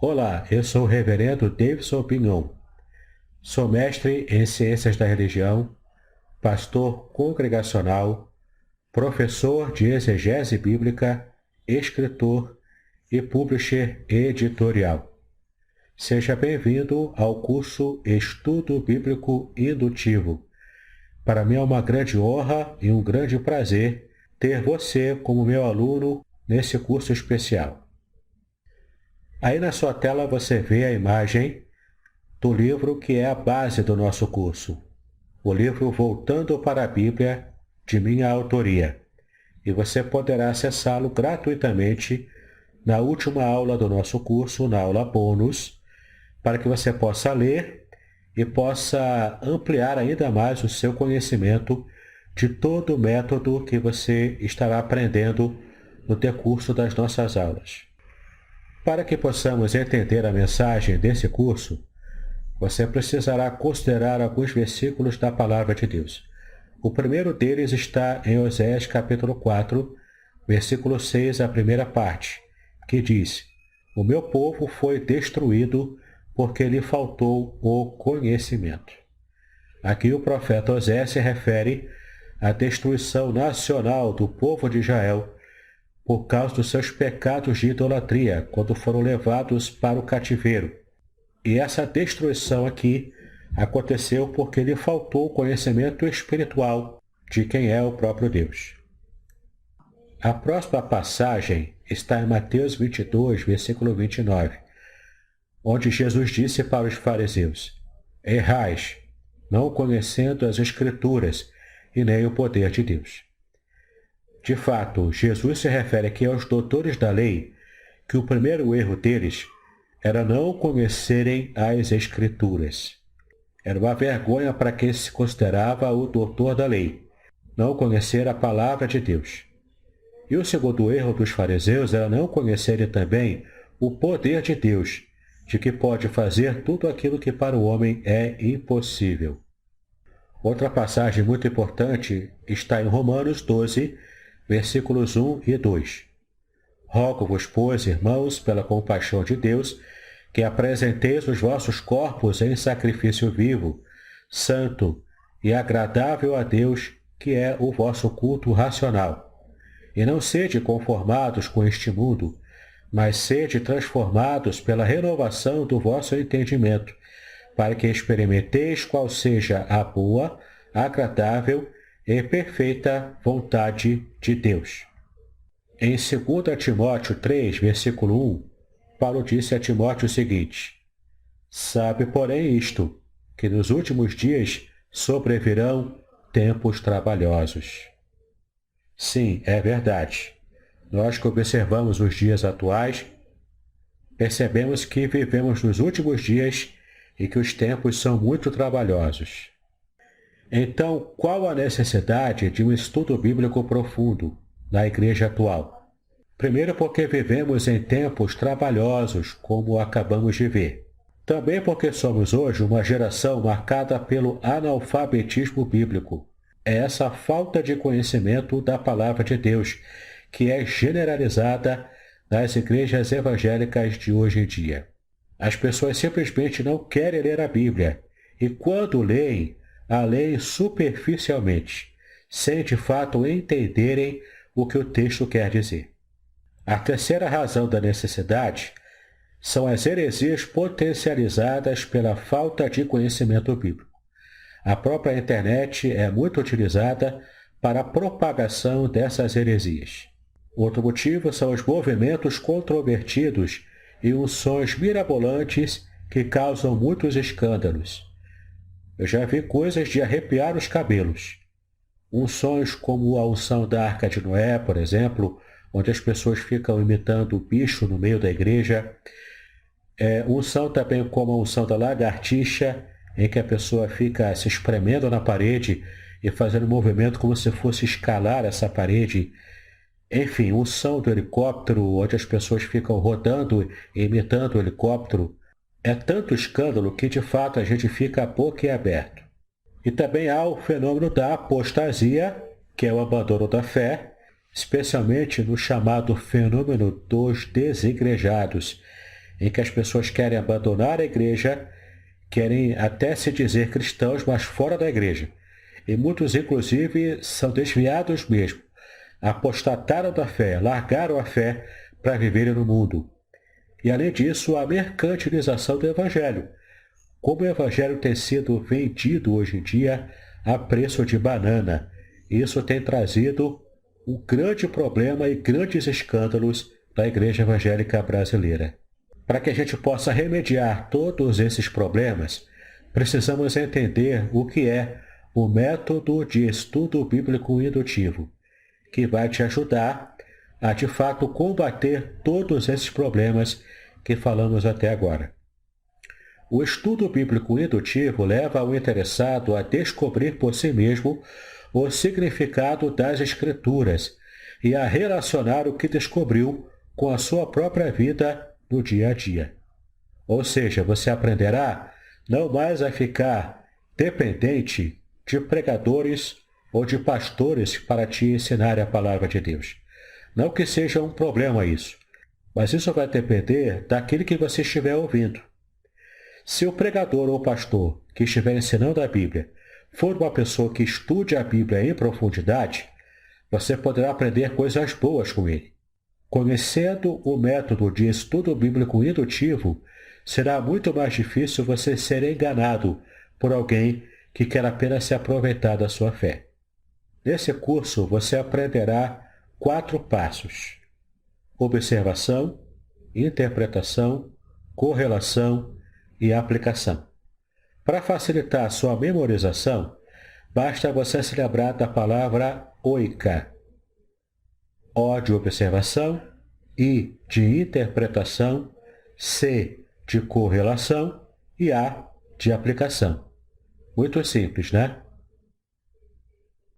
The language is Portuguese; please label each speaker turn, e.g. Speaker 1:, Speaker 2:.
Speaker 1: Olá, eu sou o Reverendo Davidson Pinhon. Sou mestre em Ciências da Religião, pastor congregacional, professor de exegese bíblica, escritor e publisher editorial. Seja bem-vindo ao curso Estudo Bíblico Indutivo. Para mim é uma grande honra e um grande prazer ter você como meu aluno nesse curso especial. Aí na sua tela você vê a imagem do livro que é a base do nosso curso, o livro Voltando para a Bíblia, de minha autoria. E você poderá acessá-lo gratuitamente na última aula do nosso curso, na aula bônus, para que você possa ler e possa ampliar ainda mais o seu conhecimento de todo o método que você estará aprendendo no decurso das nossas aulas. Para que possamos entender a mensagem desse curso, você precisará considerar alguns versículos da Palavra de Deus. O primeiro deles está em Oséias capítulo 4, versículo 6, a primeira parte, que diz: O meu povo foi destruído porque lhe faltou o conhecimento. Aqui o profeta Oséias se refere à destruição nacional do povo de Israel por causa dos seus pecados de idolatria, quando foram levados para o cativeiro. E essa destruição aqui aconteceu porque lhe faltou o conhecimento espiritual de quem é o próprio Deus. A próxima passagem está em Mateus 22, versículo 29, onde Jesus disse para os fariseus: Errais, não conhecendo as Escrituras e nem o poder de Deus. De fato, Jesus se refere aqui aos doutores da lei, que o primeiro erro deles era não conhecerem as Escrituras. Era uma vergonha para quem se considerava o doutor da lei, não conhecer a palavra de Deus. E o segundo erro dos fariseus era não conhecerem também o poder de Deus, de que pode fazer tudo aquilo que para o homem é impossível. Outra passagem muito importante está em Romanos 12, versículos 1 e 2. Rogo-vos, pois, irmãos, pela compaixão de Deus, que apresenteis os vossos corpos em sacrifício vivo, santo e agradável a Deus, que é o vosso culto racional. E não sede conformados com este mundo, mas sede transformados pela renovação do vosso entendimento, para que experimenteis qual seja a boa, agradável e perfeita vontade de Deus. Em 2 Timóteo 3, versículo 1, Paulo disse a Timóteo o seguinte: Sabe, porém, isto, que nos últimos dias sobrevirão tempos trabalhosos. Sim, é verdade. Nós que observamos os dias atuais, percebemos que vivemos nos últimos dias e que os tempos são muito trabalhosos. Então, qual a necessidade de um estudo bíblico profundo na igreja atual? Primeiro, porque vivemos em tempos trabalhosos, como acabamos de ver. Também porque somos hoje uma geração marcada pelo analfabetismo bíblico. É essa falta de conhecimento da palavra de Deus que é generalizada nas igrejas evangélicas de hoje em dia. As pessoas simplesmente não querem ler a Bíblia, e quando leem, a leem superficialmente, sem de fato entenderem o que o texto quer dizer. A terceira razão da necessidade são as heresias potencializadas pela falta de conhecimento bíblico. A própria internet é muito utilizada para a propagação dessas heresias. Outro motivo são os movimentos controvertidos e unções mirabolantes que causam muitos escândalos. Eu já vi coisas de arrepiar os cabelos. Unções como a unção da Arca de Noé, por exemplo, onde as pessoas ficam imitando o bicho no meio da igreja. Unção também como a unção da lagartixa, em que a pessoa fica se espremendo na parede e fazendo um movimento como se fosse escalar essa parede. Enfim, unção do helicóptero, onde as pessoas ficam rodando e imitando o helicóptero. É tanto escândalo que, de fato, a gente fica boquiaberto. E também há o fenômeno da apostasia, que é o abandono da fé, especialmente no chamado fenômeno dos desigrejados, em que as pessoas querem abandonar a igreja, querem até se dizer cristãos, mas fora da igreja. E muitos, inclusive, são desviados mesmo, apostataram da fé, largaram a fé para viverem no mundo. E, além disso, a mercantilização do Evangelho. Como o Evangelho tem sido vendido hoje em dia a preço de banana. Isso tem trazido um grande problema e grandes escândalos da Igreja Evangélica Brasileira. Para que a gente possa remediar todos esses problemas, precisamos entender o que é o método de estudo bíblico indutivo, que vai te ajudar a, de fato, combater todos esses problemas que falamos até agora. O estudo bíblico indutivo leva o interessado a descobrir por si mesmo o significado das Escrituras e a relacionar o que descobriu com a sua própria vida no dia a dia. Ou seja, você aprenderá não mais a ficar dependente de pregadores ou de pastores para te ensinar a palavra de Deus. Não que seja um problema isso, mas isso vai depender daquilo que você estiver ouvindo. Se o pregador ou pastor que estiver ensinando a Bíblia for uma pessoa que estude a Bíblia em profundidade, você poderá aprender coisas boas com ele. Conhecendo o método de estudo bíblico indutivo, será muito mais difícil você ser enganado por alguém que quer apenas se aproveitar da sua fé. Nesse curso, você aprenderá 4 passos: observação, interpretação, correlação e aplicação. Para facilitar a sua memorização, basta você se lembrar da palavra oika. O de observação, I de interpretação, C de correlação e A de aplicação. Muito simples, né?